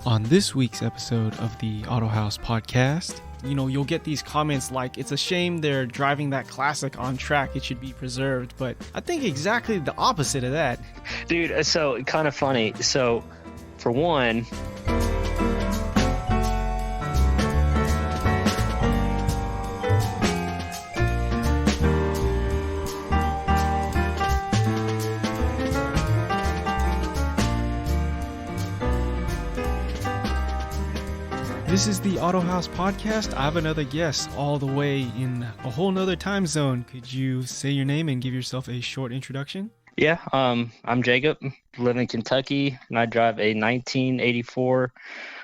On this week's episode of the Autohaus podcast, you'll get these comments like, it's a shame they're driving that classic on track, it should be preserved, but I think exactly the opposite of that. Dude, so kind of funny. So, for one, This is the Autohaus podcast. I have another guest all the way in a whole nother time zone. Could you say your name and give yourself a short introduction? Yeah, I'm Jacob, live in Kentucky, and I drive a 1984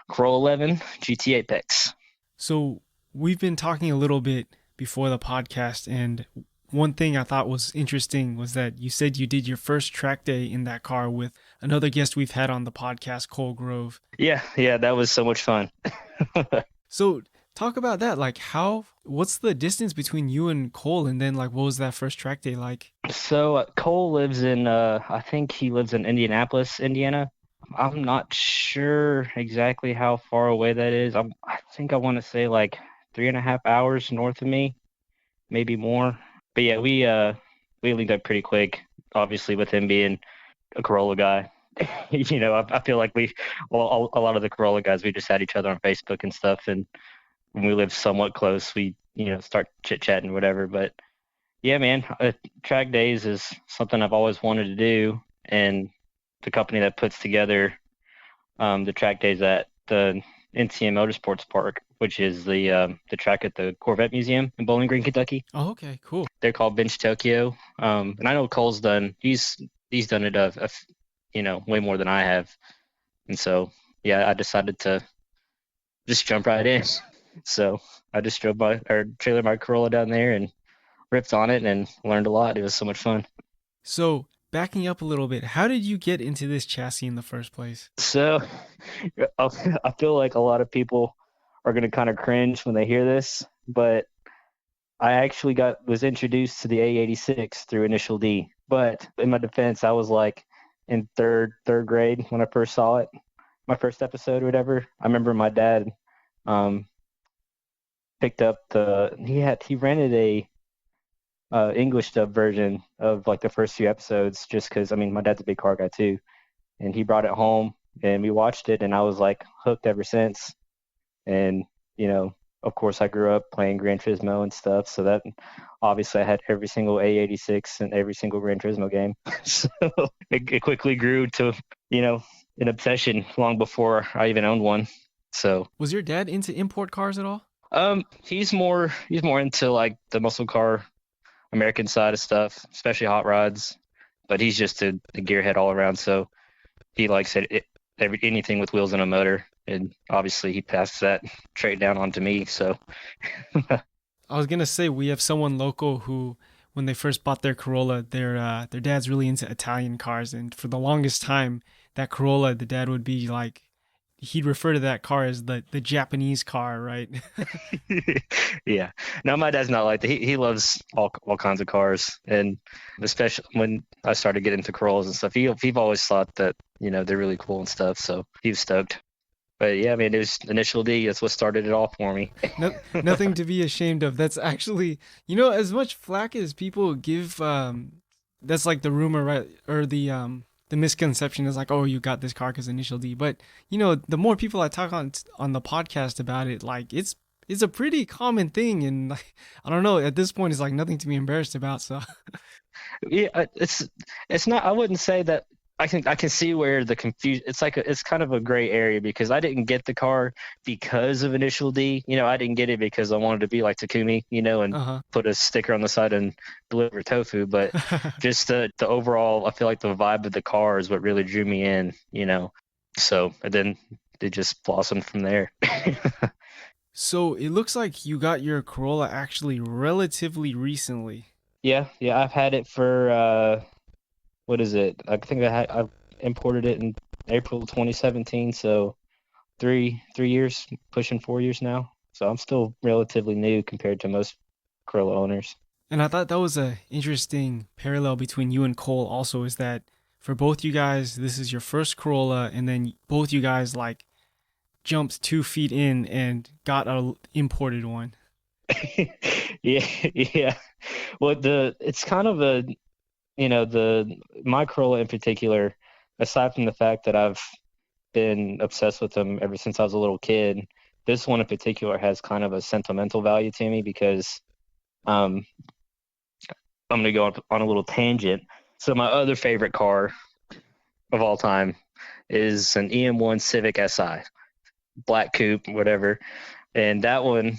Corolla Levin GT Apex. So we've been talking a little bit before the podcast, and one thing I thought was interesting was that you said you did your first track day in that car with another guest we've had on the podcast, Cole Grove. Yeah, that was so much fun. So talk about that. Like, what's the distance between you and Cole? And then, like, what was that first track day like? So Cole lives in, I think he lives in Indianapolis, Indiana. I'm not sure exactly how far away that is. I think I want to say like 3.5 hours north of me, maybe more. But yeah, we linked up pretty quick, obviously with him being a Corolla guy. I feel like a lot of the Corolla guys, we just had each other on Facebook and stuff, and when we lived somewhat close, we start chit-chatting, whatever. But yeah, man, track days is something I've always wanted to do, and the company that puts together the track days at the NCM Motorsports Park, which is the track at the Corvette Museum in Bowling Green, Kentucky. Oh, okay, cool. They're called Bench Tokyo, and I know Cole's done. He's done it way more than I have, and so yeah, I decided to just jump right in. So I just trailered my Corolla down there and ripped on it and learned a lot. It was so much fun. So backing up a little bit, how did you get into this chassis in the first place? So I feel like a lot of people are going to kind of cringe when they hear this, but I actually was introduced to the A86 through Initial D. But in my defense, I was like in third grade when I first saw it, my first episode or whatever. I remember my dad picked up he rented a English dub version of like the first few episodes, just because my dad's a big car guy too, and he brought it home and we watched it, and I was like hooked ever since. And of course I grew up playing Gran Turismo and stuff, so that obviously I had every single A86 and every single Gran Turismo game. So it quickly grew to an obsession long before I even owned one. So was your dad into import cars at all? He's more into like the muscle car American side of stuff, especially hot rods, but he's just a gearhead all around, so he likes anything with wheels and a motor, and obviously he passed that trait down onto me. So I was gonna say, we have someone local who, when they first bought their Corolla, their dad's really into Italian cars, and for the longest time, that Corolla, the dad would be like, he'd refer to that car as the Japanese car, right? Yeah. No, my dad's not like that. He loves all kinds of cars, and especially when I started getting into Corollas and stuff, he've always thought that they're really cool and stuff, so he was stoked. But yeah, it was Initial D. That's what started it all for me. Nothing to be ashamed of. That's actually, as much flack as people give, that's like the rumor, right? Or the misconception is like, oh, you got this car because Initial D. But, the more people I talk on the podcast about it, like, it's a pretty common thing. And like, I don't know, at this point, it's like nothing to be embarrassed about. So yeah, it's not, I wouldn't say that. I can see where the confusion. It's kind of a gray area, because I didn't get the car because of Initial D. I didn't get it because I wanted to be like Takumi, and put a sticker on the side and deliver tofu. But just the overall, I feel like the vibe of the car is what really drew me in. So and then it just blossomed from there. So it looks like you got your Corolla actually relatively recently. Yeah, I've had it for. What is it? I think I imported it in April 2017, so 3 years, pushing 4 years now. So I'm still relatively new compared to most Corolla owners. And I thought that was a interesting parallel between you and Cole also, is that for both you guys, this is your first Corolla, and then both you guys, like, jumps 2 feet in and got a imported one. Yeah, yeah. Well, it's kind of a, the my Corolla in particular, aside from the fact that I've been obsessed with them ever since I was a little kid, this one in particular has kind of a sentimental value to me because um, I'm going to go on a little tangent. So my other favorite car of all time is an EM1 Civic Si, black coupe, whatever. And that one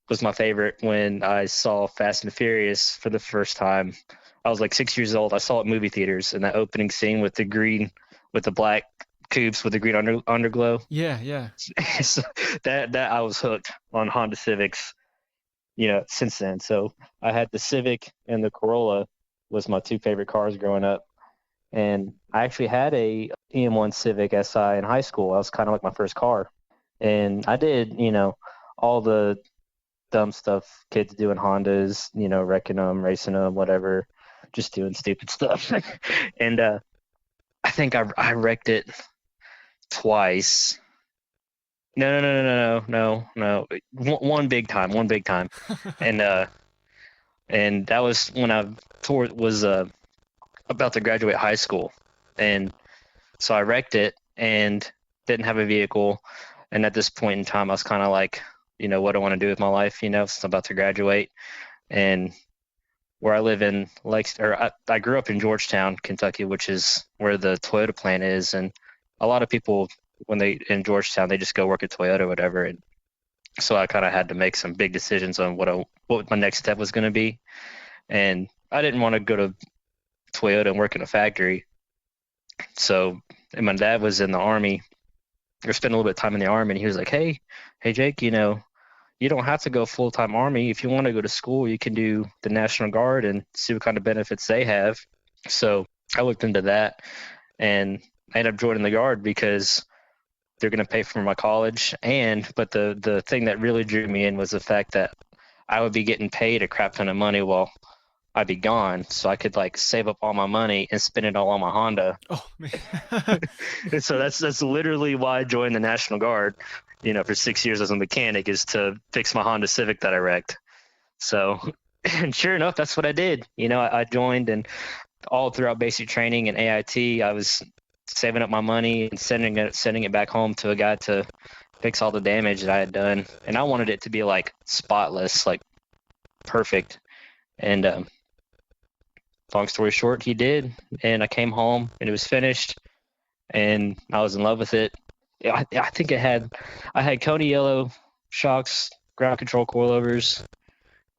was my favorite when I saw Fast and Furious for the first time. I was like 6 years old. I saw it in movie theaters, and that opening scene with the green, with the black coupes with the green underglow. Yeah, yeah. So that I was hooked on Honda Civics, since then. So I had the Civic and the Corolla was my two favorite cars growing up. And I actually had a EM1 Civic Si in high school. That was kind of like my first car. And I did, all the dumb stuff kids do in Hondas, wrecking them, racing them, whatever, just doing stupid stuff. And I think I wrecked it twice. No. One big time. And and that was when I was about to graduate high school. And so I wrecked it and didn't have a vehicle. And at this point in time, I was kind of like, what do I want to do with my life, since I'm about to graduate. And where I live in I grew up in Georgetown, Kentucky, which is where the Toyota plant is. And a lot of people, when they in Georgetown, they just go work at Toyota or whatever. And so I kind of had to make some big decisions on what my next step was going to be. And I didn't want to go to Toyota and work in a factory. So, and my dad was in the Army, or spent a little bit of time in the Army, and he was like, hey, Jake, you don't have to go full-time Army. If you want to go to school, you can do the National Guard and see what kind of benefits they have. So I looked into that, and I ended up joining the Guard because they're going to pay for my college. But the thing that really drew me in was the fact that I would be getting paid a crap ton of money while I'd be gone, so I could like save up all my money and spend it all on my Honda. Oh man. And so that's literally why I joined the National Guard, for 6 years as a mechanic, is to fix my Honda Civic that I wrecked. So, and sure enough, that's what I did. I joined, and all throughout basic training and AIT, I was saving up my money and sending it back home to a guy to fix all the damage that I had done. And I wanted it to be like spotless, like perfect. And long story short, he did, and I came home and it was finished, and I was in love with it. I think I had Coney yellow shocks, ground control coilovers,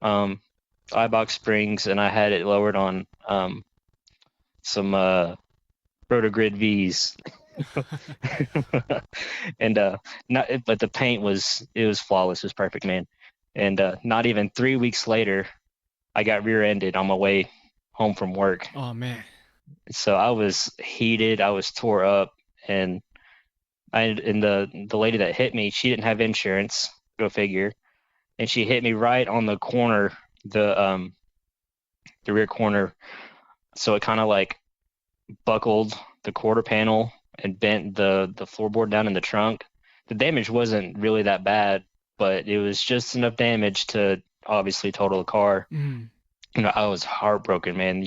eye-box springs, and I had it lowered on some Rotogrid V's. And but the paint was flawless. It was perfect, man. And not even 3 weeks later, I got rear-ended on my way home from work. Oh man. So I was heated, I was tore up, and the lady that hit me, she didn't have insurance, go figure, and she hit me right on the corner, the rear corner. So it kind of like buckled the quarter panel and bent the floorboard down in the trunk. The damage wasn't really that bad, but it was just enough damage to obviously total the car. Mm. I was heartbroken, man.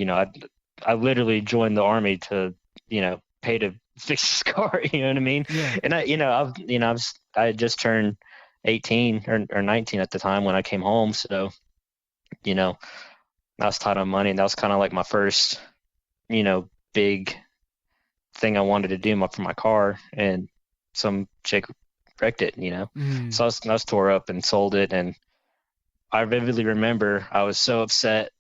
I literally joined the Army to, pay to fix this car. You know what I mean? Yeah. And I had just turned 18 or 19 at the time when I came home. So, I was tight on money, and that was kind of like my first, big thing I wanted to do for my car. And some chick wrecked it, Mm. So I was tore up and sold it. And I vividly remember I was so upset.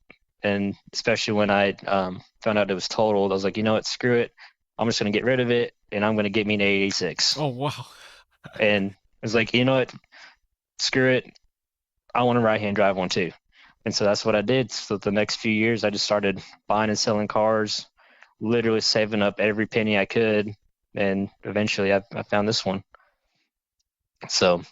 And especially when I found out it was totaled, I was like, you know what, screw it. I'm just going to get rid of it, and I'm going to get me an 86. Oh wow. And I was like, you know what, screw it. I want to right-hand drive one too. And so that's what I did. So the next few years, I just started buying and selling cars, literally saving up every penny I could. And eventually I found this one. So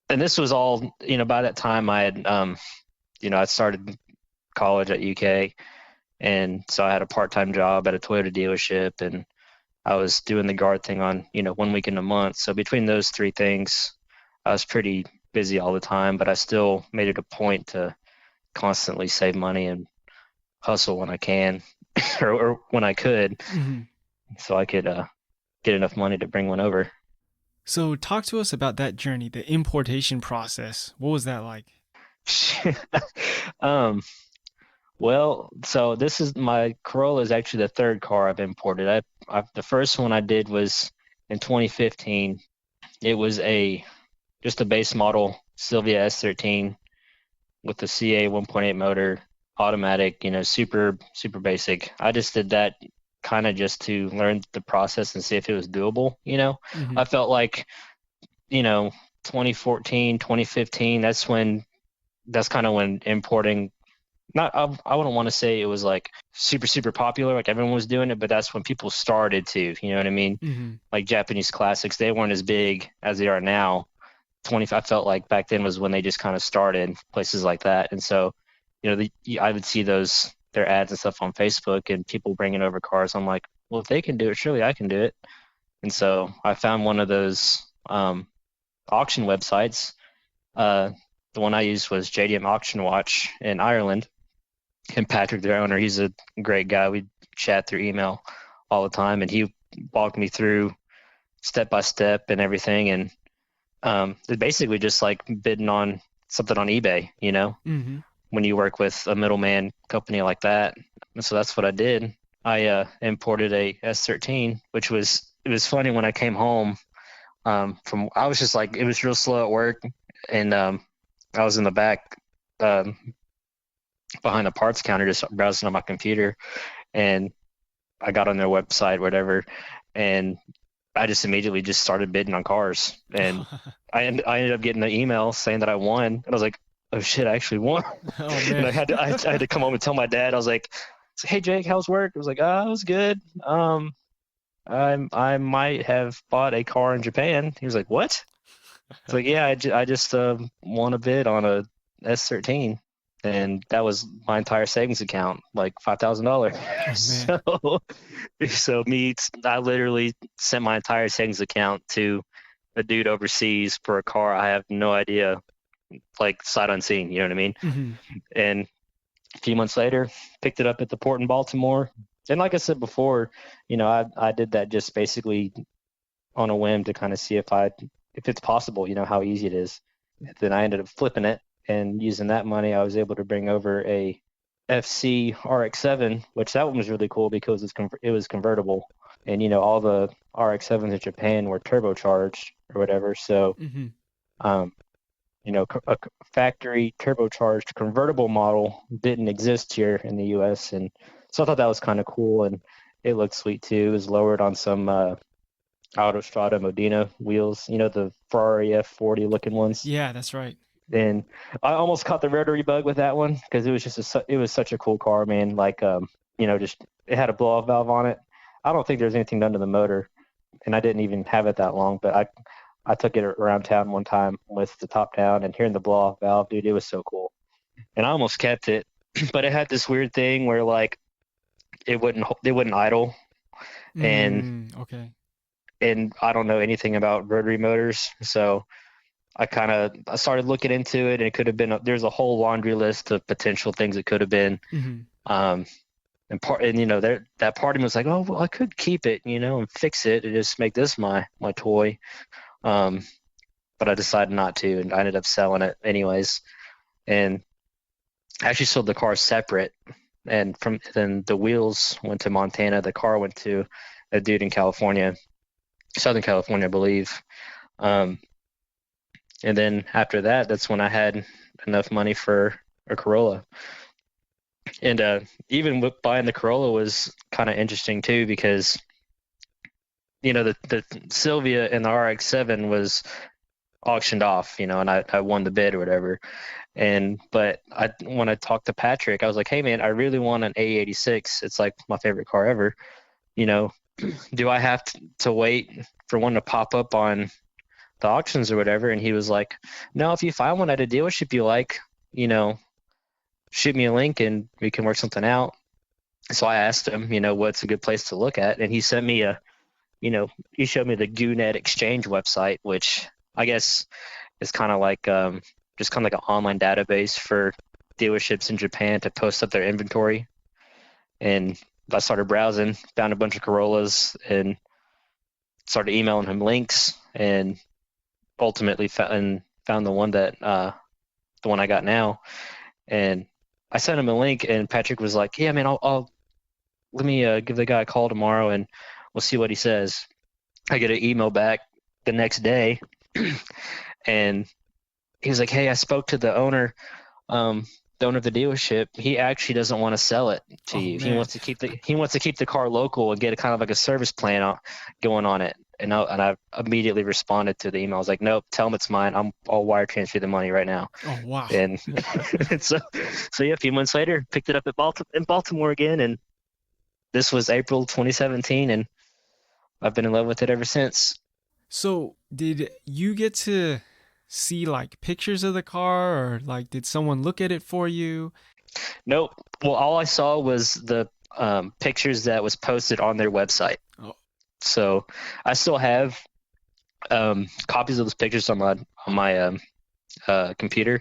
and this was all, by that time I had, I started college at UK, and so I had a part-time job at a Toyota dealership, and I was doing the guard thing on, 1 weekend a month. So between those three things, I was pretty busy all the time, but I still made it a point to constantly save money and hustle when I can or when I could Hmm. so I could get enough money to bring one over. So talk to us about that journey, the importation process. What was that like? um, well, so this is my Corolla is actually the third car I've imported. The first one I did was in 2015. It was just a base model Sylvia S13 with the CA 1.8 motor, automatic, super basic. I just did that kind of just to learn the process and see if it was doable. Hmm. I felt like, you know, 2014, 2015, that's kind of when importing not I wouldn't want to say it was like super popular, like everyone was doing it, but that's when people started to, you know what I mean? Hmm. Like Japanese classics, they weren't as big as they are now. I felt like back then was when they just kind of started places like that. And so, I would see their ads and stuff on Facebook and people bringing over cars. I'm like, well, if they can do it, surely I can do it. And so I found one of those auction websites. Uh, the one I used was JDM Auction Watch in Ireland. And Patrick, their owner, he's a great guy. We chat through email all the time, and he walked me through step by step and everything. And it's basically just like bidding on something on eBay, Hmm. when you work with a middleman company like that. And so that's what I did. I imported a S13, which it was funny when I came home I was just like, it was real slow at work. And I was in the back um, behind the parts counter just browsing on my computer. And I got on their website, whatever. And I just immediately just started bidding on cars. And I ended up getting an email saying that I won. And I was like, oh shit, I actually won. Oh And man. I had to come home and tell my dad. I was like, hey Jake, how's work? I was like, it was good. I might have bought a car in Japan. He was like, what? It's like, yeah, I just won a bid on a S13, and that was my entire savings account, like $5,000. Oh man. So, I literally sent my entire savings account to a dude overseas for a car. I have no idea, like sight unseen. You know what I mean? Hmm. And a few months later, picked it up at the port in Baltimore. And like I said before, I did that just basically on a whim to kind of see if it's possible, how easy it is. Then I ended up flipping it and using that money, I was able to bring over a FC RX-7, which that one was really cool because it was convertible, and all the RX-7s in Japan were turbocharged or whatever. So, Hmm. um, a factory turbocharged convertible model didn't exist here in the U.S., and so I thought that was kind of cool, and it looked sweet too. It was lowered on some Autostrada Modena wheels, the Ferrari F40 looking ones. Yeah, that's right. And I almost caught the rotary bug with that one because it was it was such a cool car, man. Like, just it had a blow off valve on it. I don't think there's anything done to the motor, and I didn't even have it that long, but I took it around town one time with the top down and hearing the blow off valve, dude, it was so cool. And I almost kept it, but it had this weird thing where like it wouldn't idle, and Okay. I don't know anything about rotary motors, so I started looking into it, and it could have been there's a whole laundry list of potential things it could have been. Hmm. Um, and that part of me was like, oh well, I could keep it, and fix it and just make this my toy. Um, but I decided not to, and I ended up selling it anyways. And I actually sold the car separate, and then the wheels went to Montana. The car went to a dude in California, Southern California, I believe. Um, and then after that, that's when I had enough money for a Corolla. And even with buying the Corolla was kind of interesting too because the Sylvia and the RX-7 was auctioned off, and I won the bid or whatever. But when I talked to Patrick, I was like, hey man, I really want an A86. It's like my favorite car ever. You know, do I have to wait for one to pop up on the auctions or whatever? And he was like, no, if you find one at a dealership you like, shoot me a link and we can work something out. So I asked him, what's a good place to look at, and he sent me you showed me the GooNet Exchange website, which I guess is kind of like just kind of like an online database for dealerships in Japan to post up their inventory. And I started browsing, found a bunch of Corollas, and started emailing him links, and ultimately found the one I got now. And I sent him a link, and Patrick was like, "Yeah, man, I'll let me give the guy a call tomorrow, and we'll see what he says." I get an email back the next day, and he was like, "Hey, I spoke to the owner of the dealership. He actually doesn't want to sell it to you. Man. He wants to keep the car local and get a kind of like a service plan going on it." And I immediately responded to the email. I was like, "Nope, tell him it's mine. I'll wire transfer the money right now." Oh, wow. And so yeah, a few months later, picked it up in Baltimore again, and this was April 2017, and I've been in love with it ever since. So, did you get to see like pictures of the car, or like did someone look at it for you? Nope. Well, all I saw was the pictures that was posted on their website. Oh. So I still have copies of those pictures on my computer,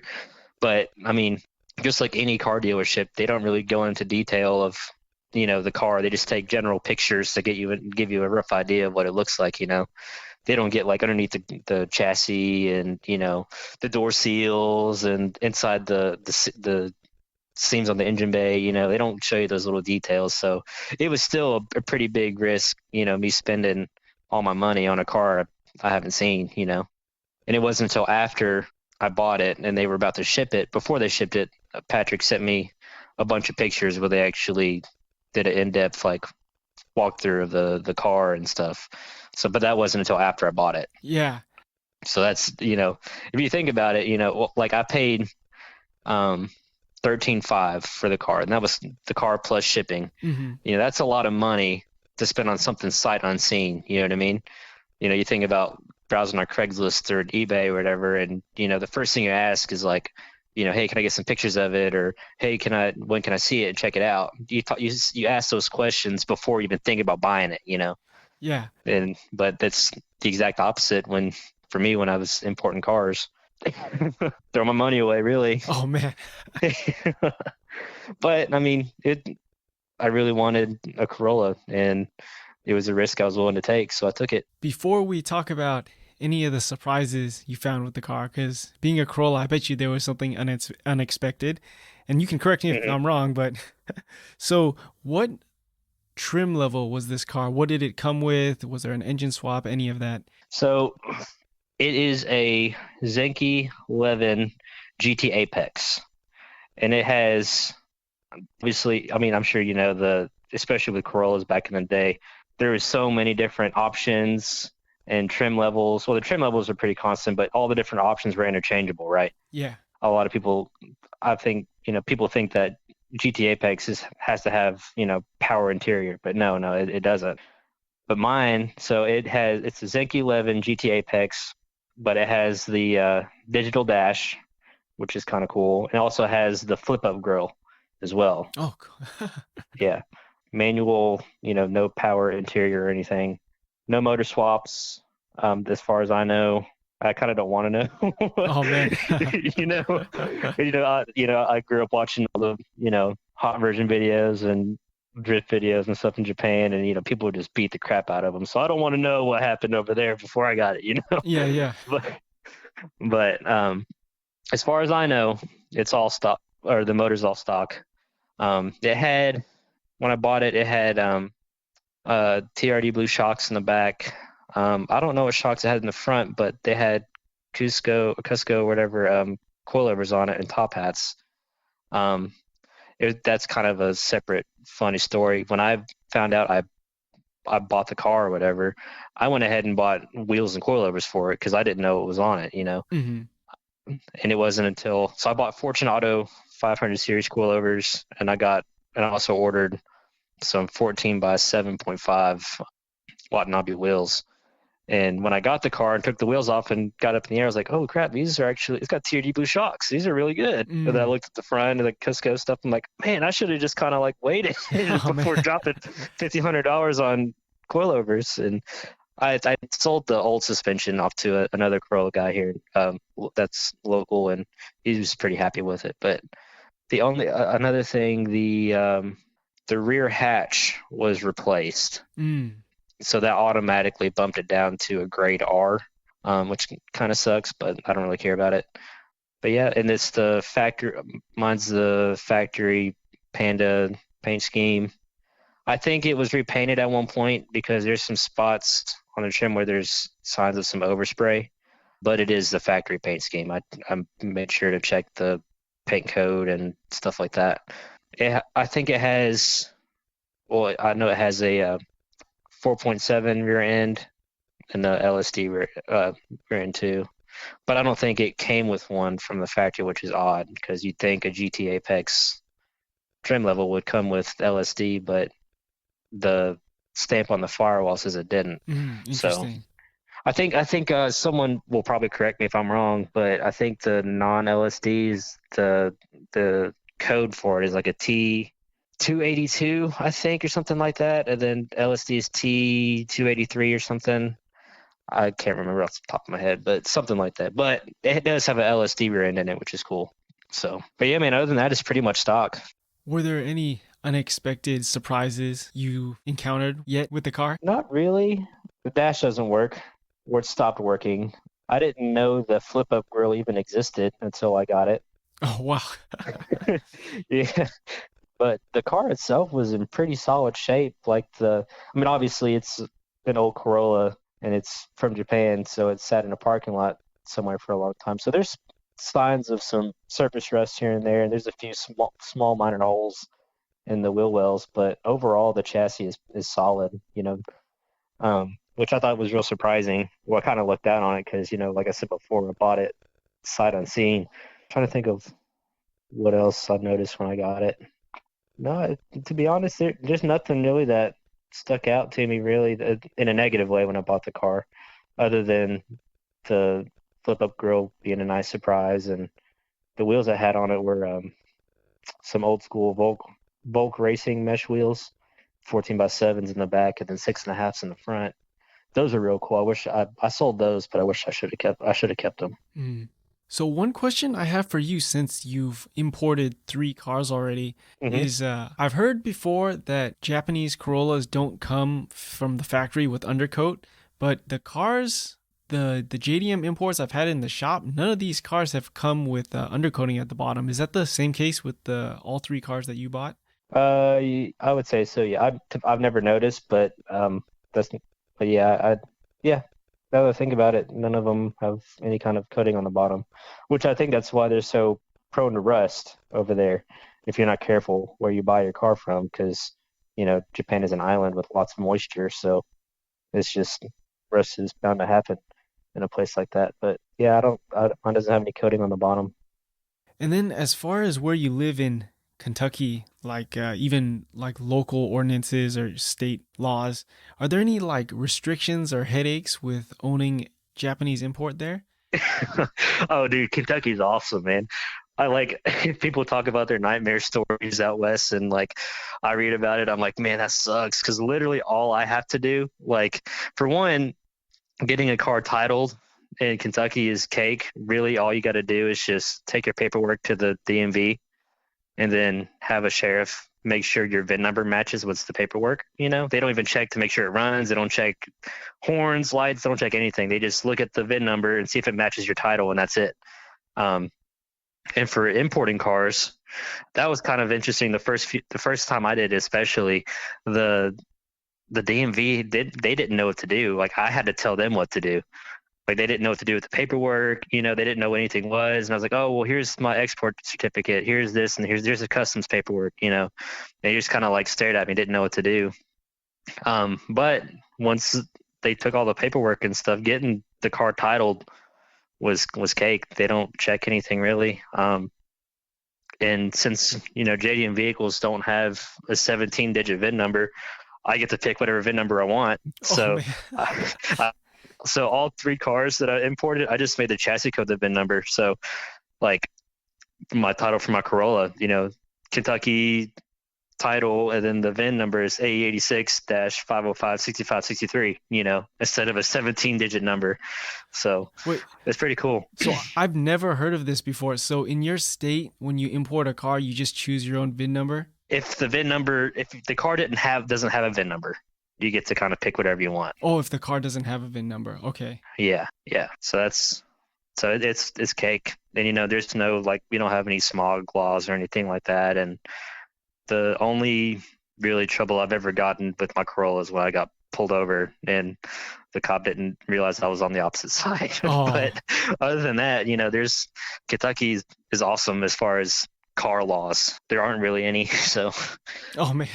but I mean, just like any car dealership, they don't really go into detail of the car. They just take general pictures to give you a rough idea of what it looks like. They don't get like underneath the chassis and the door seals and inside the seams on the engine bay. They don't show you those little details. So it was still a pretty big risk, me spending all my money on a car I haven't seen, and it wasn't until after I bought it and they were about to ship it. Before they shipped it, Patrick sent me a bunch of pictures where they actually did an in-depth like walkthrough of the car and stuff. So, but that wasn't until after I bought it. Yeah. So that's, if you think about it, like I paid $13,500 for the car, and that was the car plus shipping. Mm-hmm. That's a lot of money to spend on something sight unseen. You know what I mean? You think about browsing on Craigslist or eBay or whatever, and the first thing you ask is like, hey, can I get some pictures of it? Or hey, when can I see it and check it out? You ask those questions before you even think about buying it. Yeah. But that's the exact opposite for me when I was importing cars. Throw my money away, really. Oh, man. But I mean, I really wanted a Corolla, and it was a risk I was willing to take, so I took it. Before we talk about any of the surprises you found with the car, because being a Corolla, I bet you there was something unexpected, and you can correct me if I'm wrong, but so what trim level was this car? What did it come with? Was there an engine swap? Any of that? So it is a Zenki Levin GT Apex, and it has, obviously, I mean, I'm sure especially with Corollas back in the day, there was so many different options and trim levels. Well, the trim levels are pretty constant, but all the different options were interchangeable, right? Yeah. A lot of people, I think, people think that GT Apex has to have, power interior, but no, it doesn't. But mine, so it's a Zenki Levin GT Apex, but it has the digital dash, which is kind of cool. It also has the flip-up grill as well. Oh, cool. Yeah. Manual, no power interior or anything. No motor swaps, as far as I know. I kind of don't want to know. Oh, man. I grew up watching all the, hot version videos and drift videos and stuff in Japan, and people would just beat the crap out of them. So I don't want to know what happened over there before I got it. Yeah. But as far as I know, it's all stock, or the motor's all stock. When I bought it, it had TRD blue shocks in the back. I don't know what shocks it had in the front, but they had Cusco, whatever, coilovers on it and top hats. That's kind of a separate funny story. When I found out I bought the car or whatever, I went ahead and bought wheels and coilovers for it because I didn't know what was on it, Mm-hmm. And it wasn't so I bought Fortune Auto 500 series coilovers, and I also ordered some 14 by 7.5 Watanabe wheels. And when I got the car and took the wheels off and got up in the air, I was like, oh crap, these are actually, it's got TRD blue shocks. These are really good. And then I looked at the front and the Cusco stuff. I'm like, man, I should have just kind of like waited before dropping $1,500 on coilovers, and I sold the old suspension off to another Corolla guy here, that's local, and he was pretty happy with it. But the only another thing, the rear hatch was replaced, Mm. so that automatically bumped it down to a grade R, which kind of sucks, but I don't really care about it. But yeah, and it's the factory. Mine's the factory Panda paint scheme. I think it was repainted at one point because there's some spots on the trim where there's signs of some overspray, but it is the factory paint scheme. I made sure to check the paint code and stuff like that. I think it has. Well, I know it has a 4.7 rear end and the LSD rear end too. But I don't think it came with one from the factory, which is odd because you'd think a GT Apex trim level would come with LSD, but the stamp on the firewall says it didn't. So Interesting. I think someone will probably correct me if I'm wrong, but I think the non-LSDs, the code for it is like a T282, I think, or something like that, and then LSD is T283 or something. I can't remember off the top of my head, but something like that. But it does have an LSD rear end in it, which is cool. So, but yeah, man, other than that, it's pretty much stock. Were there any unexpected surprises you encountered yet with the car? Not really. The dash doesn't work, or it stopped working. I didn't know the flip up grill even existed until I got it. Oh, wow. Yeah. But the car itself was in pretty solid shape. I mean, obviously it's an old Corolla and it's from Japan, so it's sat in a parking lot somewhere for a long time. So there's signs of some surface rust here and there, and there's a few small minor holes in the wheel wells. But overall, the chassis is solid. Which I thought was real surprising. Well, I kind of looked down on it because, like I said before, I bought it sight unseen. Trying to think of what else I noticed when I got it. No, to be honest, there's nothing really that stuck out to me really in a negative way when I bought the car, other than the flip-up grill being a nice surprise, and the wheels I had on it were some old school Volk racing mesh wheels, 14x7s in the back, and then 6.5s in the front. Those are real cool. I wish I sold those, but I wish I should have kept them. Mm. So one question I have for you, since you've imported 3 cars already, Mm-hmm. is I've heard before that Japanese Corollas don't come from the factory with undercoat, but the cars, the JDM imports I've had in the shop, none of these cars have come with undercoating at the bottom. Is that the same case with the all 3 cars that you bought? I would say so. Yeah, I've never noticed, but that's but yeah. Now that I think about it, none of them have any kind of coating on the bottom, which I think that's why they're so prone to rust over there. If you're not careful where you buy your car from, because Japan is an island with lots of moisture, so it's just rust is bound to happen in a place like that. But yeah, mine doesn't have any coating on the bottom. And then as far as where you live in Kentucky, like even like local ordinances or state laws, are there any like restrictions or headaches with owning Japanese import there? Oh, dude, Kentucky's awesome, man. I like people talk about their nightmare stories out west, and like I read about it. I'm like, man, that sucks. Because literally all I have to do, like, for one, getting a car titled in Kentucky is cake. Really, all you got to do is just take your paperwork to the DMV and then have a sheriff make sure your VIN number matches what's the paperwork. They don't even check to make sure it runs. They don't check horns, lights. They don't check anything. They just look at the VIN number and see if it matches your title, and that's it. Um, and for importing cars, that was kind of interesting. The first time I did, especially the DMV they didn't know what to do. Like I had to tell them what to do. Like they didn't know what to do with the paperwork. They didn't know what anything was. And I was like, oh, well, here's my export certificate. Here's this, and there's the customs paperwork. They just kind of like stared at me, didn't know what to do. But once they took all the paperwork and stuff, getting the car titled was cake. They don't check anything really. And since JDM vehicles don't have a 17-digit VIN number, I get to pick whatever VIN number I want. Oh So, man. so all 3 cars that I imported, I just made the chassis code the VIN number. So, like my title for my Corolla, Kentucky title, and then the VIN number is A86-505-6563, instead of a 17-digit number. So Wait, it's pretty cool. so I've never heard of this before. So in your state, when you import a car, you just choose your own VIN number? If the car doesn't have a VIN number, you get to kind of pick whatever you want. Oh, if the car doesn't have a VIN number. Okay. Yeah, yeah. So it's cake. And there's no, like, we don't have any smog laws or anything like that. And the only really trouble I've ever gotten with my Corolla is when I got pulled over and the cop didn't realize I was on the opposite side. Oh, But other than that, there's Kentucky is awesome as far as car laws. There aren't really any. So oh man.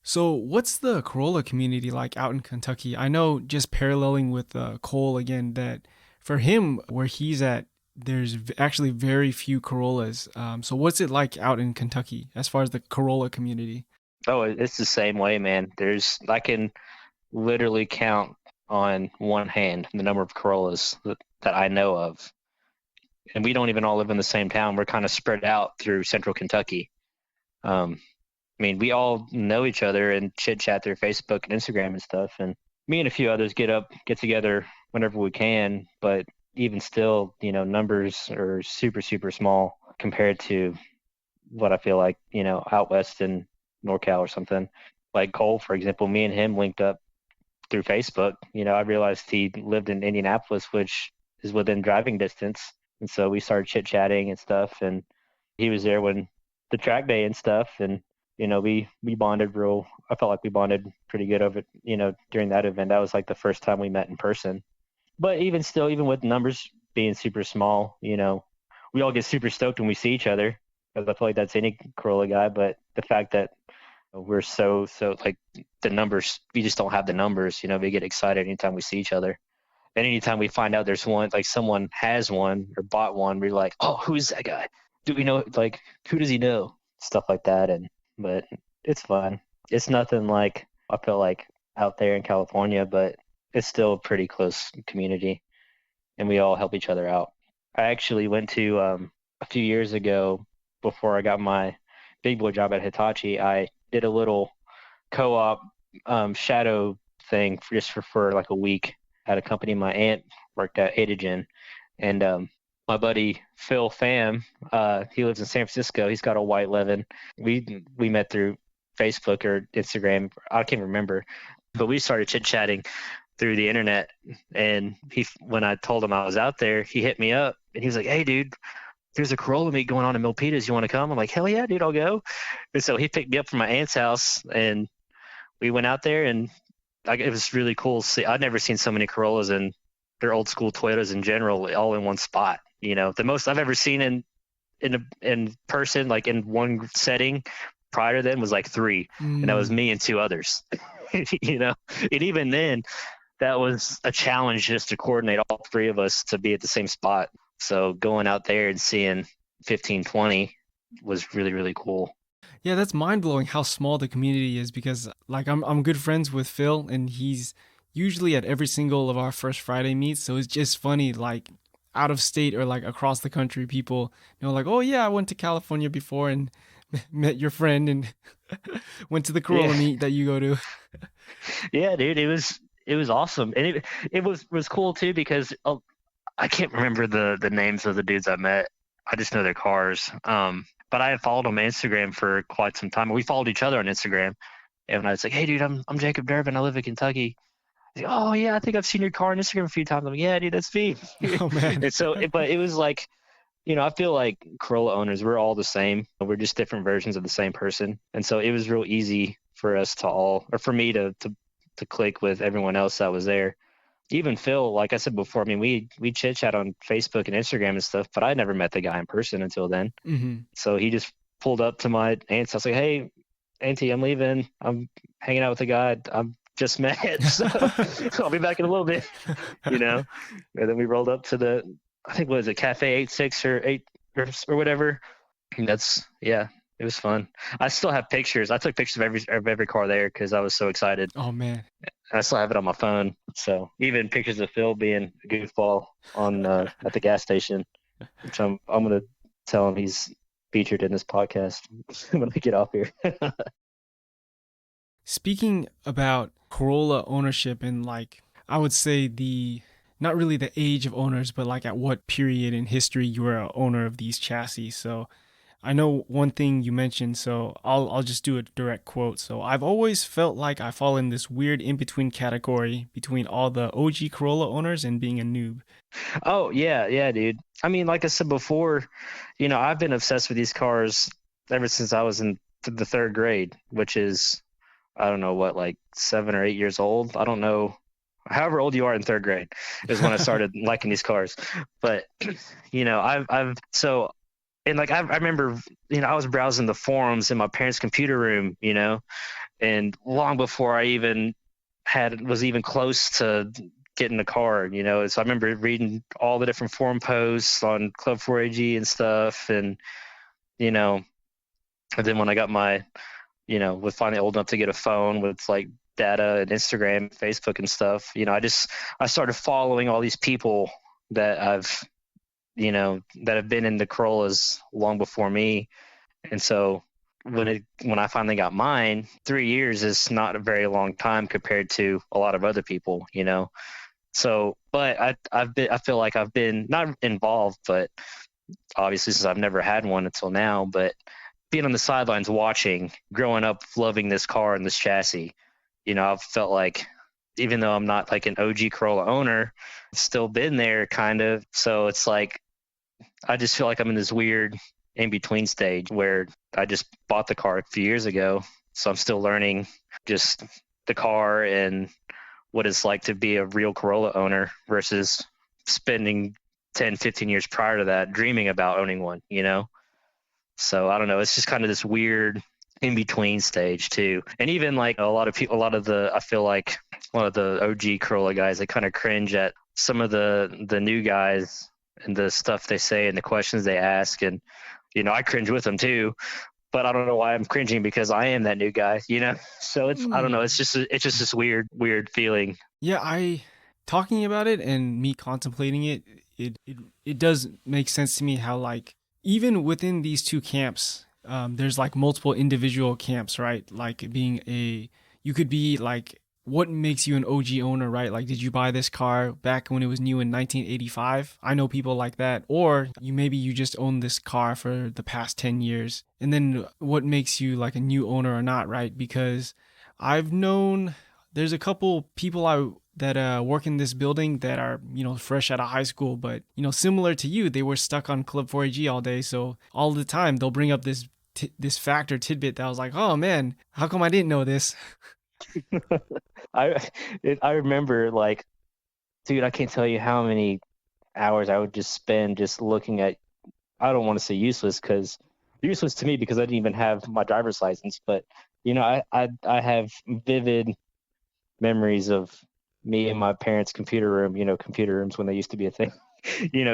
So what's the Corolla community like out in Kentucky? I know, just paralleling with Cole again, that for him, where he's at, there's actually very few Corollas. So what's it like out in Kentucky as far as the Corolla community? oh, it's the same way, man. I can literally count on one hand the number of Corollas that I know of. And we don't even all live in the same town. We're kind of spread out through central Kentucky. We all know each other and chit chat through Facebook and Instagram and stuff. And me and a few others get together whenever we can. But even still, numbers are super, super small compared to what I feel like, out west in NorCal or something. Like Cole, for example, me and him linked up through Facebook. I realized he lived in Indianapolis, which is within driving distance. And so we started chit chatting and stuff. And he was there when the track day and stuff. And, we bonded I felt like we bonded pretty good over, during that event. That was like the first time we met in person. But even still, even with numbers being super small, we all get super stoked when we see each other. Because I feel like that's any Corolla guy. But the fact that we're so like the numbers, we just don't have the numbers, we get excited anytime we see each other. And anytime we find out there's one, like someone has one or bought one, we're like, oh, who's that guy? Do we know, like, who does he know? Stuff like that. But it's fun. It's nothing like, I feel like, out there in California, but it's still a pretty close community and we all help each other out. I actually went to, a few years ago, before I got my big boy job at Hitachi, I did a little co-op shadow thing for like a week at a company my aunt worked at, Adagen. And my buddy Phil Pham, he lives in San Francisco. He's got a white Levin. We met through Facebook or Instagram. I can't remember. But we started chit-chatting through the internet. And when I told him I was out there, he hit me up. And he was like, hey, dude, there's a Corolla meet going on in Milpitas. You want to come? I'm like, hell yeah, dude, I'll go. And so he picked me up from my aunt's house. And we went out there and it was really cool to see. I'd never seen so many Corollas and their old school Toyotas in general, all in one spot. The most I've ever seen in person, like in one setting prior to then, was like 3, and that was me and 2 others. And even then, that was a challenge just to coordinate all 3 of us to be at the same spot. So going out there and seeing 15, 20 was really, really cool. Yeah, that's mind blowing how small the community is, because like I'm good friends with Phil and he's usually at every single of our First Friday meets. So it's just funny, like out of state or like across the country, people like, oh yeah, I went to California before and met your friend and went to the Corolla meet that you go to. Yeah, dude, it was awesome. And it was cool too, because I can't remember the names of the dudes I met. I just know their cars. But I had followed them on Instagram for quite some time. We followed each other on Instagram. And I was like, hey, dude, I'm Jacob Durbin. I live in Kentucky. He's like, oh, yeah, I think I've seen your car on Instagram a few times. I'm like, yeah, dude, that's me. Oh, man. And so, but it was like, I feel like Corolla owners, we're all the same. We're just different versions of the same person. And so it was real easy for us for me to click with everyone else that was there. Even Phil, like I said before, we chit chat on Facebook and Instagram and stuff, but I never met the guy in person until then. Mm-hmm. So he just pulled up to my aunt's house, like, hey, Auntie, I'm leaving. I'm hanging out with a guy I'm just met. So I'll be back in a little bit, And then we rolled up to I think, what was it, Cafe 86 or 8 or whatever. And it was fun. I still have pictures. I took pictures of every car there because I was so excited. Oh, man. I still have it on my phone. So even pictures of Phil being a goofball at the gas station, which I'm gonna tell him he's featured in this podcast when I get off here. Speaking about Corolla ownership and like, I would say not really the age of owners, but like at what period in history you were an owner of these chassis. So I know one thing you mentioned, so I'll just do a direct quote. So I've always felt like I fall in this weird in-between category between all the OG Corolla owners and being a noob. Oh, yeah, dude. I mean, like I said before, I've been obsessed with these cars ever since I was in the third grade, which is, I don't know what, like 7 or 8 years old. I don't know. However old you are in third grade is when I started liking these cars. But, I remember, I was browsing the forums in my parents' computer room, and long before I even was even close to getting a car, So I remember reading all the different forum posts on Club 4AG and stuff. And then when I got was finally old enough to get a phone with like data and Instagram, Facebook and stuff, I started following all these people that that have been in the Corollas long before me. And so when I finally got mine, 3 years is not a very long time compared to a lot of other people, So, but I feel like I've been not involved, but obviously since I've never had one until now, but being on the sidelines watching, growing up, loving this car and this chassis, I've felt like, even though I'm not like an OG Corolla owner, I've still been there kind of. So it's like, I just feel like I'm in this weird in-between stage where I just bought the car a few years ago. So I'm still learning just the car and what it's like to be a real Corolla owner versus spending 10, 15 years prior to that dreaming about owning one, So I don't know. It's just kind of this weird in-between stage too. And even like I feel like a lot of the OG Corolla guys, they kind of cringe at some of the new guys and the stuff they say and the questions they ask. And, I cringe with them too, but I don't know why I'm cringing because I am that new guy, So I don't know. It's just this weird feeling. Yeah, talking about it and me contemplating it does make sense to me how like even within these two camps, there's like multiple individual camps, right? Like you could be like, what makes you an OG owner, right? Like, did you buy this car back when it was new in 1985? I know people like that. Or maybe you just own this car for the past 10 years. And then what makes you like a new owner or not, right? Because I've known there's a couple people that work in this building that are, fresh out of high school, but, similar to you, they were stuck on Club 4AG all day. So all the time they'll bring up this factor tidbit that I was like, oh man, how come I didn't know this? I remember like, dude, I can't tell you how many hours I would just spend just looking at, I don't want to say useless to me because I didn't even have my driver's license, but I have vivid memories of me in my parents' computer room, computer rooms when they used to be a thing,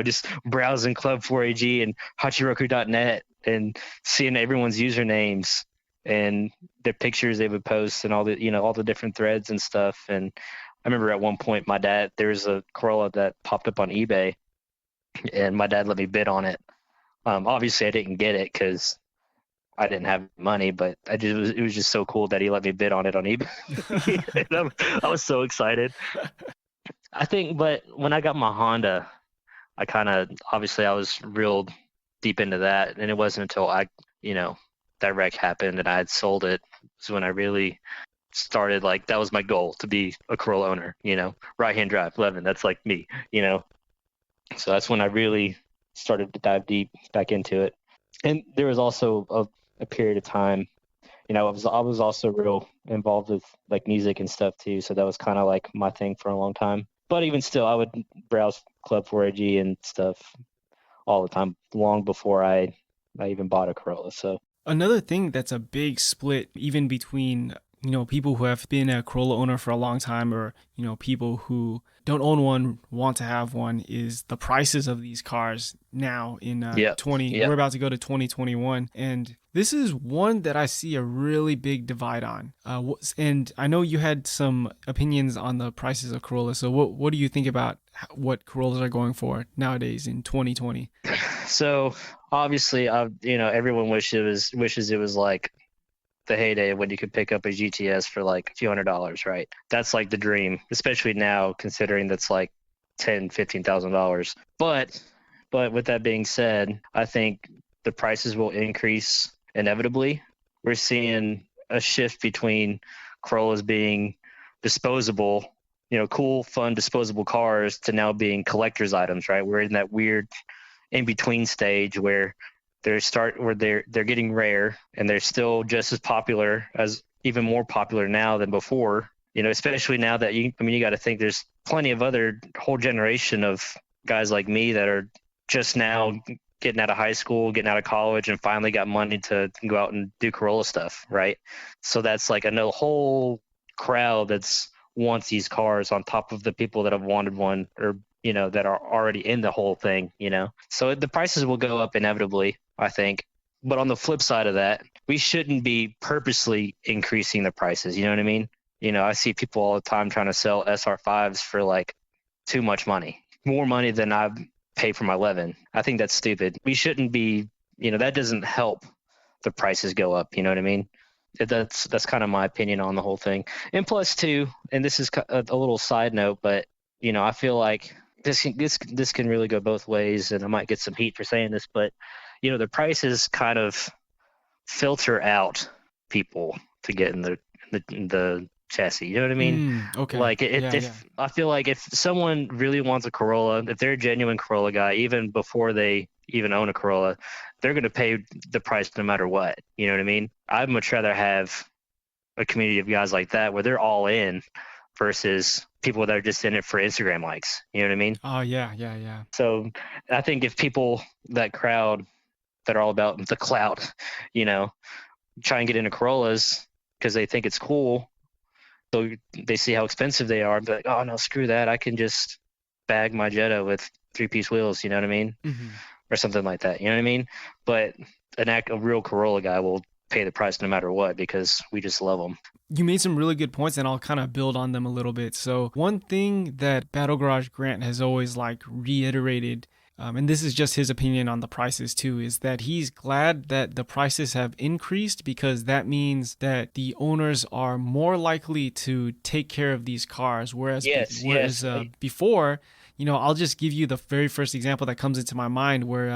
just browsing Club 4AG and Hachiroku.net and seeing everyone's usernames and the pictures they would post and all the different threads and stuff. And I remember at one point there was a Corolla that popped up on eBay and my dad let me bid on it. Obviously I didn't get it because I didn't have money, but it was just so cool that he let me bid on it on eBay. I was so excited. I think, but when I got my Honda, obviously I was real deep into that. And it wasn't until that wreck happened and I had sold it was when I really started, like, that was my goal, to be a Corolla owner, right-hand drive, Levin, that's like me, So that's when I really started to dive deep back into it. And there was also a period of time, I was also real involved with like music and stuff too. So that was kind of like my thing for a long time. But even still, I would browse Club 4AG and stuff all the time, long before I even bought a Corolla. So another thing that's a big split, even between people who have been a Corolla owner for a long time or people who don't own one, want to have one, is the prices of these cars now in we're about to go to 2021. And this is one that I see a really big divide on. And I know you had some opinions on the prices of Corolla. So what do you think about what Corollas are going for nowadays in 2020? So obviously, everyone wishes it was like the heyday when you could pick up a GTS for like a few $100s, right? That's like the dream, especially now considering that's like $10,000-$15,000. But with that being said, I think the prices will increase inevitably. We're seeing a shift between Corollas being disposable, cool, fun, disposable cars to now being collector's items, right? We're in that weird in between stage where they're getting rare and they're still just as popular, as even more popular now than before. Especially now that you got to think there's plenty of other whole generation of guys like me that are just now getting out of high school, getting out of college, and finally got money to go out and do Corolla stuff, right? So that's like a whole crowd that's wants these cars on top of the people that have wanted one or that are already in the whole thing, So the prices will go up inevitably, I think. But on the flip side of that, we shouldn't be purposely increasing the prices. You know what I mean? I see people all the time trying to sell SR5s for like too much money, more money than I pay for my Levin. I think that's stupid. We shouldn't be, that doesn't help the prices go up. You know what I mean? That's kind of my opinion on the whole thing. And plus too, and this is a little side note, but I feel like this can really go both ways, and I might get some heat for saying this, but the prices kind of filter out people to get in the chassis. You know what I mean? Okay. Like Yeah. I feel like if someone really wants a Corolla, if they're a genuine Corolla guy, even before they even own a Corolla, they're going to pay the price no matter what. You know what I mean? I'd much rather have a community of guys like that where they're all in versus people that are just in it for Instagram likes. You know what I mean? Oh, yeah. So I think if people, that crowd that are all about the clout, try and get into Corollas because they think it's cool, so they see how expensive they are, be like, oh no, screw that. I can just bag my Jetta with 3-piece wheels, you know what I mean? Mm-hmm. Or something like that, you know what I mean? But a real Corolla guy will pay the price no matter what because we just love them. You made some really good points, and I'll kind of build on them a little bit. So one thing that Battle Garage Grant has always reiterated, and this is just his opinion on the prices too, is that he's glad that the prices have increased because that means that the owners are more likely to take care of these cars. Whereas before, I'll just give you the very first example that comes into my mind where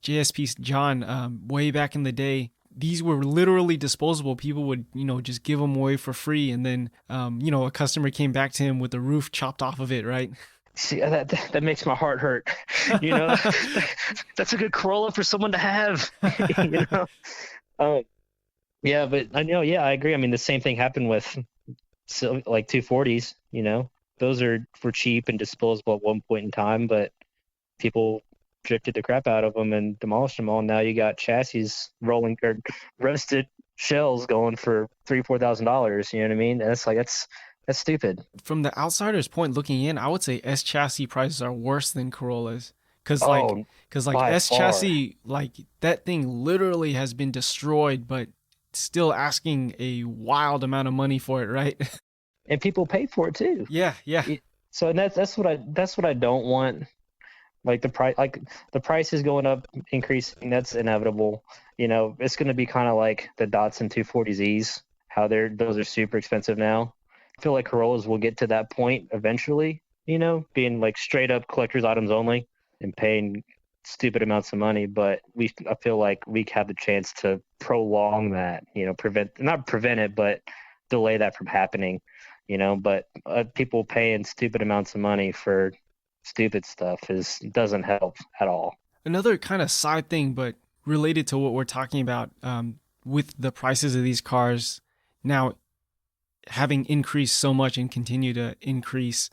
JSP John, way back in the day, these were literally disposable. People would, just give them away for free. And then, a customer came back to him with the roof chopped off of it, right? See, that makes my heart hurt. That's a good Corolla for someone to have. Yeah, but I agree. I mean, the same thing happened with like 240s. Those were cheap and disposable at one point in time, but people drifted the crap out of them and demolished them all. Now you got chassis rolling or roasted shells going for $3,000-$4,000. You know what I mean? And it's like that's stupid. From the outsider's point looking in, I would say S chassis prices are worse than Corollas. Because S chassis, that thing literally has been destroyed, but still asking a wild amount of money for it, right? And people pay for it too. Yeah. So that's what I don't want. Like the price is going up, increasing. That's inevitable. It's going to be kind of like the Datsun 240Zs, how those are super expensive now. I feel like Corollas will get to that point eventually, being like straight up collector's items only and paying stupid amounts of money. But I feel like we have the chance to prolong that, not prevent it, but delay that from happening, but people paying stupid amounts of money for stupid stuff doesn't help at all. Another kind of side thing, but related to what we're talking about, with the prices of these cars now having increased so much and continue to increase.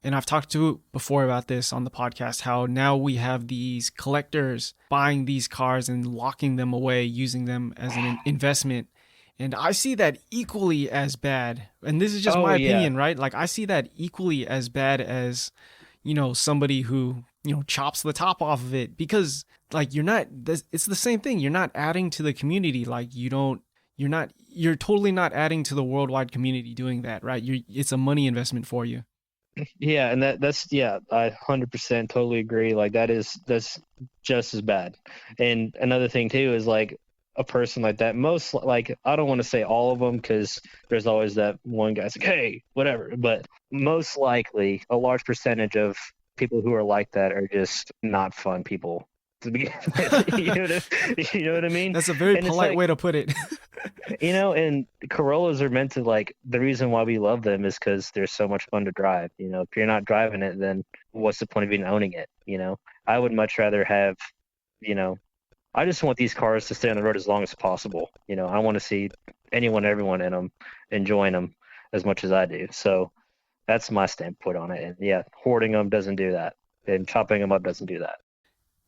And I've talked to before about this on the podcast, how now we have these collectors buying these cars and locking them away, using them as an investment. And I see that equally as bad. And this is just my opinion, right? Like I see that equally as bad as, somebody who, chops the top off of it, because it's the same thing. You're not adding to the community. Like you're totally not adding to the worldwide community doing that, right? It's a money investment for you. Yeah, and that's yeah, I 100% totally agree. Like that's just as bad. And another thing too is like a person like that. Most like I don't want to say all of them because there's always that one guy's like, hey, whatever. But most likely, a large percentage of people who are like that are just not fun people to begin with. You know what I mean? That's a very And it's polite like, way to put it. and Corollas are meant to like the reason why we love them is because they're so much fun to drive. If you're not driving it, then what's the point of even owning it? I would much rather have, you know, I just want these cars to stay on the road as long as possible. I want to see anyone, everyone in them, enjoying them as much as I do. So that's my standpoint on it. And yeah, hoarding them doesn't do that, and chopping them up doesn't do that.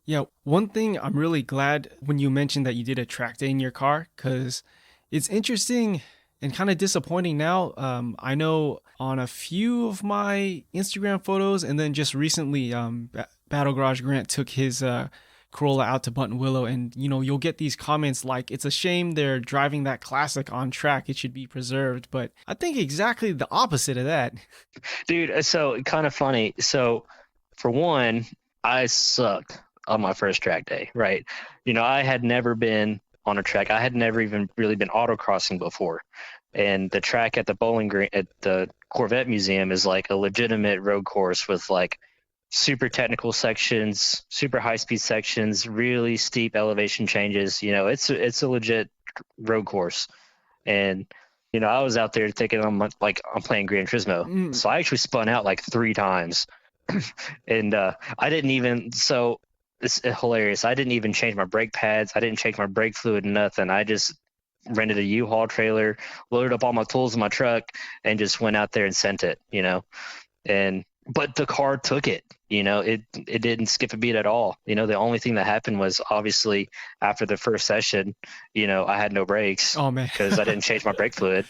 Yeah, one thing I'm really glad when you mentioned that you did a track day in your car, because it's interesting and kind of disappointing now. I know on a few of my Instagram photos, and then just recently, Battle Garage Grant took his Corolla out to Button Willow, and you'll get these comments like, "It's a shame they're driving that classic on track. It should be preserved." But I think exactly the opposite of that. Dude, so kind of funny. So for one, I sucked on my first track day, right? I had never been on a track. I had never even really been autocrossing before. And the track at the bowling green at the Corvette Museum is like a legitimate road course with like super technical sections, super high speed sections, really steep elevation changes. It's a legit road course. And I was out there thinking I'm playing Gran Turismo. Mm. So I actually spun out like 3 times. And I didn't even, so it's hilarious. I didn't even change my brake pads. I didn't change my brake fluid, nothing. I just rented a U-Haul trailer, loaded up all my tools in my truck, and just went out there and sent it. But the car took it. It didn't skip a beat at all. The only thing that happened was obviously after the first session, I had no brakes Oh man. because I didn't change my brake fluid.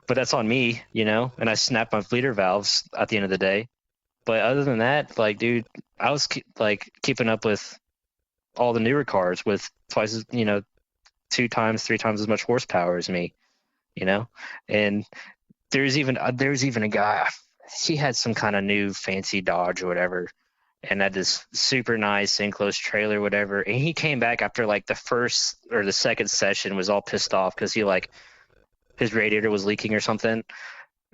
But that's on me, and I snapped my bleeder valves at the end of the day. But other than that, like, dude, I was keeping up with all the newer cars with twice as, 2 times, 3 times as much horsepower as me, and there's even a guy, he had some kind of new fancy Dodge or whatever, and had this super nice enclosed trailer, whatever. And he came back after like the first or the second session, was all pissed off because his radiator was leaking or something,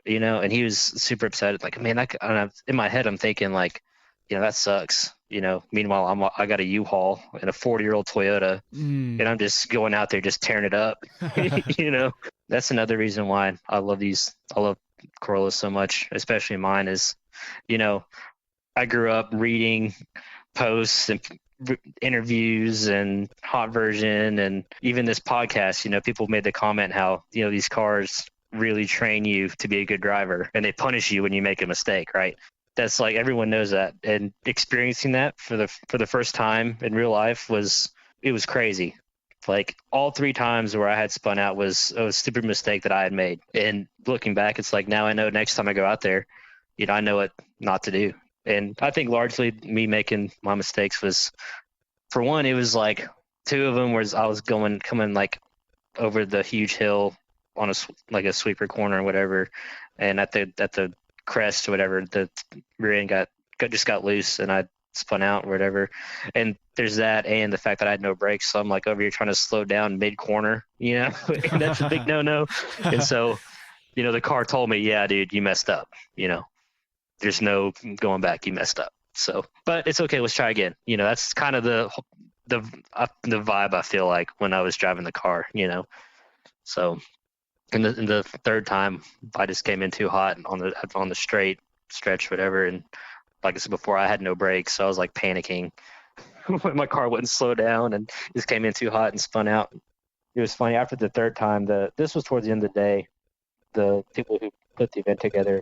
and he was super upset. Like, man, in my head, I'm thinking like, that sucks. Meanwhile, I got a U-Haul and a 40-year-old Toyota, Mm. and I'm just going out there just tearing it up. That's another reason why I love Corolla so much, especially mine. Is, I grew up reading posts and interviews and hot version, and even this podcast. People made the comment how these cars really train you to be a good driver, and they punish you when you make a mistake, right? That's like, everyone knows that, and experiencing that for the first time in real life was crazy. Like, all 3 times where I had spun out was a stupid mistake that I had made, and looking back, it's like, now I know next time I go out there, I know what not to do. And I think largely me making my mistakes was, for one, it was like 2 of them was I was coming like over the huge hill on a sweeper corner or whatever, and at the crest or whatever, the rear end got loose, and I spun out or whatever. And there's that, and the fact that I had no brakes, so I'm like over here trying to slow down mid corner, and that's a big no. And so, the car told me, yeah, dude, you messed up. There's no going back. You messed up. So, but it's okay. Let's try again. That's kind of the vibe I feel like when I was driving the car. So, in the third time, I just came in too hot on the straight stretch, whatever. And like I said before, I had no brakes, so I was like panicking when my car wouldn't slow down, and just came in too hot and spun out. It was funny. After the third time, this was towards the end of the day. The people who put the event together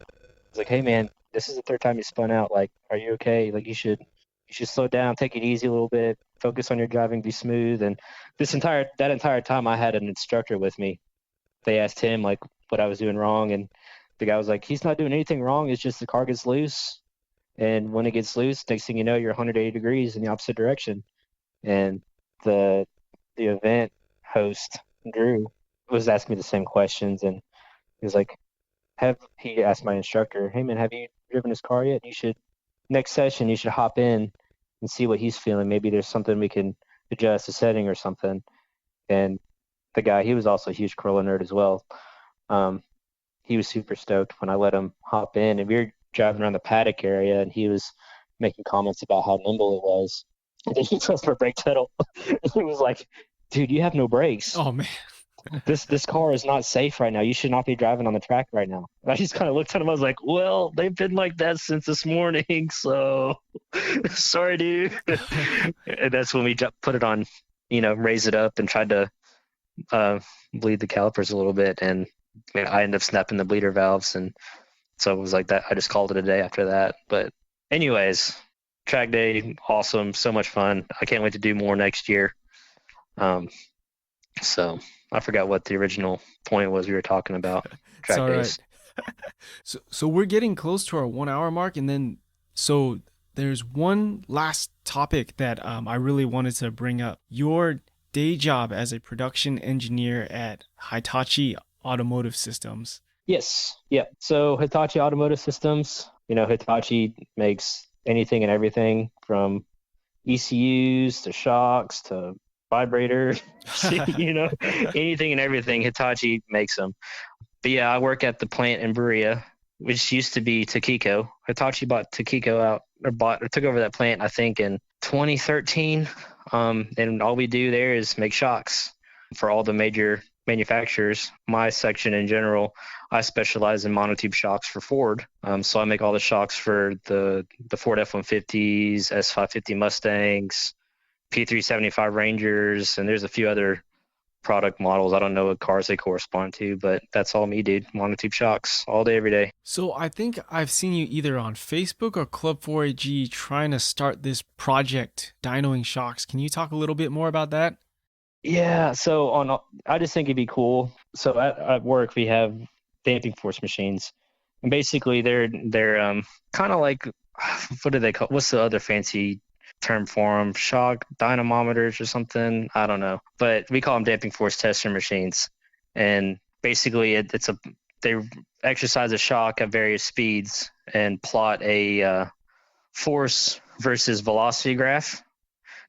was like, "Hey, man, this is the third time you spun out. Like, are you okay? Like, you should slow down, take it easy a little bit, focus on your driving, be smooth." And that entire time, I had an instructor with me. They asked him like what I was doing wrong, and the guy was like, "He's not doing anything wrong. It's just the car gets loose, and when it gets loose, next thing you know, you're 180 degrees in the opposite direction." And the event host, Drew, was asking me the same questions, and he was like, he asked my instructor, "Hey man, have you driven his car yet? Next session, you should hop in and see what he's feeling. Maybe there's something we can adjust a setting or something. And the guy, he was also a huge Corolla nerd as well. He was super stoked when I let him hop in, and we were driving around the paddock area, and he was making comments about how nimble it was. And then he pressed my brake pedal. He was like, "Dude, you have no brakes. Oh man. This car is not safe right now. You should not be driving on the track right now." And I just kind of looked at him. I was like, "Well, they've been like that since this morning, so sorry, dude." And that's when we put it on, raise it up and tried to bleed the calipers a little bit, and I ended up snapping the bleeder valves, and so it was like that. I just called it a day after that. But anyways, track day, awesome, so much fun. I can't wait to do more next year. So I forgot what the original point was we were talking about. Track days. Right. So we're getting close to our 1 hour mark, and then so there's one last topic that I really wanted to bring up. Your day job as a production engineer at Hitachi Automotive Systems. Yes. Yeah. So Hitachi Automotive Systems, Hitachi makes anything and everything from ECUs to shocks to vibrators, anything and everything. Hitachi makes them. But yeah, I work at the plant in Berea, which used to be Takiko. Hitachi bought Takiko out, or took over that plant, I think, in 2013. And all we do there is make shocks for all the major manufacturers. My section in general, I specialize in monotube shocks for Ford. So I make all the shocks for the Ford F-150s, S550 Mustangs, P375 Rangers, and there's a few other product models. I don't know what cars they correspond to, but that's all me, dude. Monotube shocks all day, every day. So I think I've seen you either on Facebook or Club 4AG trying to start this project, dynoing shocks. Can you talk a little bit more about that? Yeah, so I just think it'd be cool. So at work we have damping force machines, and basically they're kind of like, what do they call? What's the other fancy term for them? Shock dynamometers or something? I don't know, but we call them damping force tester machines. And basically they exercise a shock at various speeds and plot a force versus velocity graph,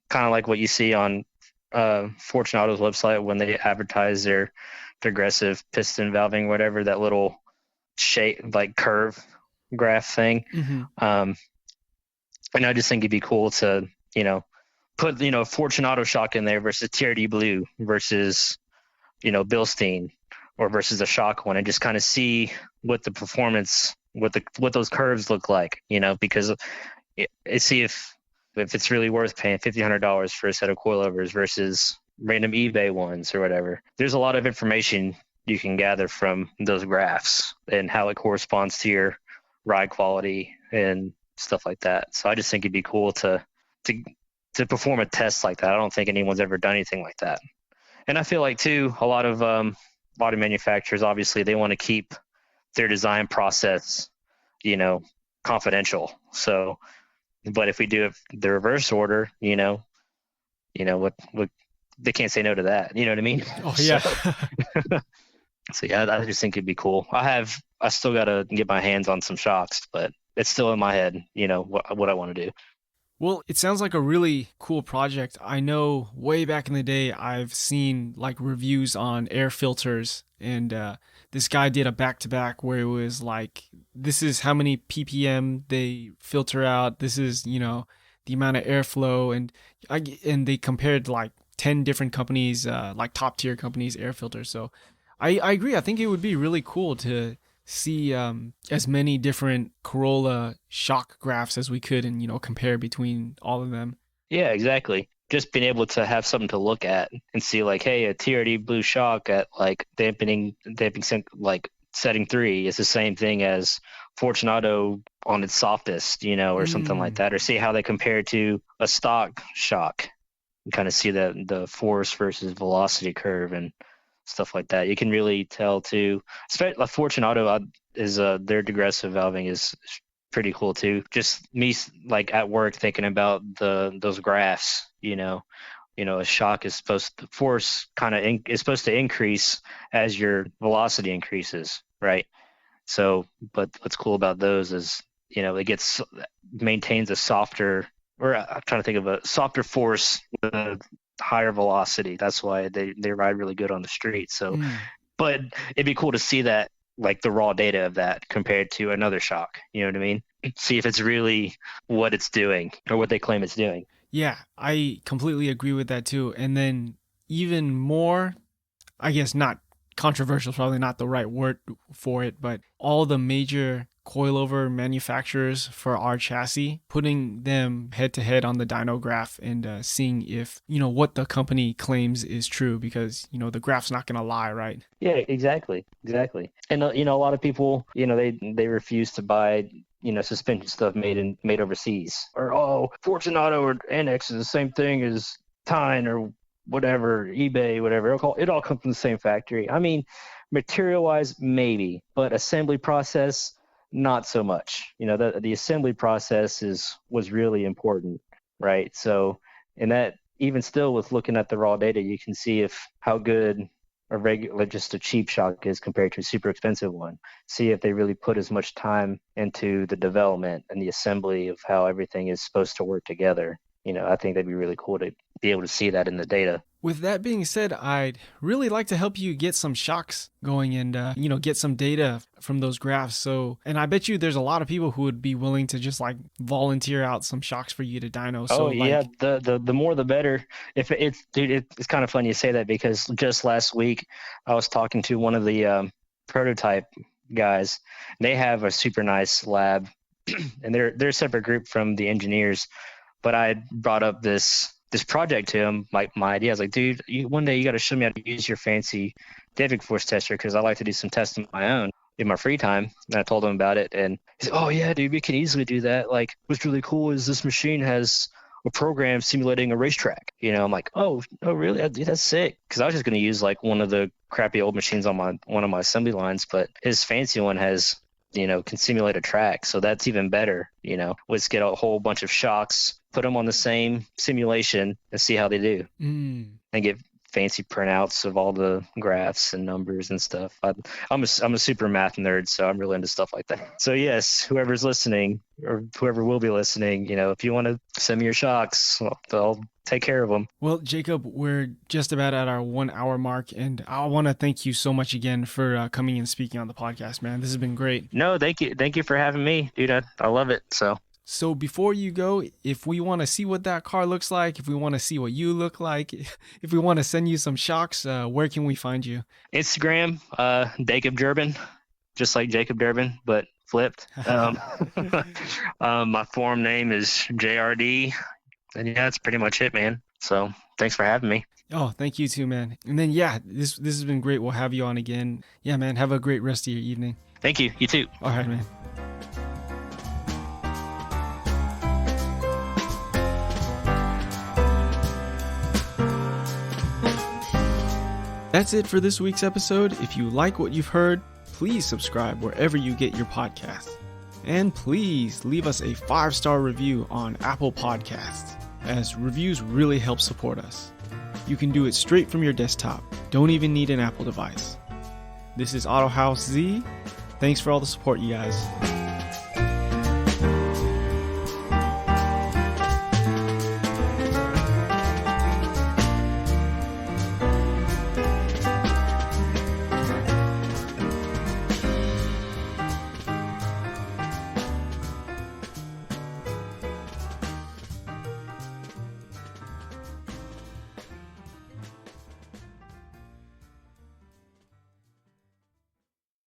kind of like what you see on Fortunato's website when they advertise their digressive piston valving, whatever, that little shape, like curve graph thing. Mm-hmm. And I just think it'd be cool to, put, Fortunato shock in there versus TRD Blue versus, Bilstein, or versus a shock one, and just kind of see what the performance, what those curves look like, because see if it's really worth paying $1,500 for a set of coilovers versus random eBay ones or whatever. There's a lot of information you can gather from those graphs and how it corresponds to your ride quality and stuff like that. So I just think it'd be cool to perform a test like that. I don't think anyone's ever done anything like that. And I feel like too, a lot of auto manufacturers, obviously, they want to keep their design process, confidential. So, but if we do it the reverse order, what they can't say no to that. You know what I mean? Oh yeah. So yeah, I just think it'd be cool. I still got to get my hands on some shocks, but it's still in my head, what I want to do. Well, it sounds like a really cool project. I know way back in the day, I've seen like reviews on air filters, and this guy did a back-to-back where it was like, this is how many ppm they filter out. This is, the amount of airflow, and they compared like 10 different companies, like top tier companies, air filters. So I agree. I think it would be really cool to see as many different Corolla shock graphs as we could, and compare between all of them. Yeah, exactly. Just being able to have something to look at and see, like, hey, a TRD blue shock at like damping like setting 3 is the same thing as Fortunato on its softest, or something like that, or see how they compare to a stock shock and kind of see the force versus velocity curve and stuff like that. You can really tell too. Especially like Fortunato is their digressive valving is pretty cool too. Just me like at work thinking about those graphs. A shock is supposed to force is supposed to increase as your velocity increases, right? So, but what's cool about those is it maintains a softer, or I'm trying to think of a softer force with a higher velocity. That's why they ride really good on the street. So, but it'd be cool to see that, like the raw data of that compared to another shock. You know what I mean? See if it's really what it's doing or what they claim it's doing. Yeah, I completely agree with that too. And then even more, I guess not controversial, is probably not the right word for it, but all the major coilover manufacturers for our chassis, putting them head to head on the dyno graph and seeing if, what the company claims is true, because, the graph's not going to lie, right? Yeah, exactly. And, a lot of people, they refuse to buy, suspension stuff made overseas, or, Fortunato or Annex is the same thing as Tyne or whatever, eBay, whatever. It all comes from the same factory. I mean, material-wise, maybe, but assembly process, not so much. The assembly process was really important, right? So, and that even still, with looking at the raw data, you can see how good a regular, just a cheap shock is compared to a super expensive one. See if they really put as much time into the development and the assembly of how everything is supposed to work together. I think that'd be really cool to be able to see that in the data. With that being said, I'd really like to help you get some shocks going and, get some data from those graphs. So, and I bet you there's a lot of people who would be willing to just like volunteer out some shocks for you to dyno. So, yeah, the more the better. If it's, dude, it's kind of funny you say that, because just last week I was talking to one of the prototype guys. They have a super nice lab, and they're a separate group from the engineers. But I brought up this project to him, like my idea. I was like, dude, one day you got to show me how to use your fancy Davig Force tester, because I like to do some testing of my own in my free time. And I told him about it, and he said, oh yeah, dude, we can easily do that. Like, what's really cool is this machine has a program simulating a racetrack. I'm like, oh really? Dude, that's sick. Because I was just going to use like one of the crappy old machines on one of my assembly lines, but his fancy one has, can simulate a track. So that's even better. Let's get a whole bunch of shocks, put them on the same simulation, and see how they do. And get fancy printouts of all the graphs and numbers and stuff. I'm a super math nerd, so I'm really into stuff like that. So yes, whoever's listening, or whoever will be listening, if you want to send me your shocks, I'll take care of them. Well, Jacob, we're just about at our 1 hour mark, and I want to thank you so much again for coming and speaking on the podcast, man. This has been great. No, thank you for having me, dude. I love it. So before you go, if we want to see what that car looks like, if we want to see what you look like, if we want to send you some shocks, where can we find you? Instagram, Jacob Durbin, just like Jacob Durbin, but flipped. My forum name is JRD. And yeah, that's pretty much it, man. So thanks for having me. Oh, thank you too, man. And then, yeah, this has been great. We'll have you on again. Yeah, man, have a great rest of your evening. Thank you. You too. All right, man. That's it for this week's episode. If you like what you've heard, please subscribe wherever you get your podcasts. And please leave us a 5-star review on Apple Podcasts, as reviews really help support us. You can do it straight from your desktop. Don't even need an Apple device. This is Autohaus Z. Thanks for all the support, you guys.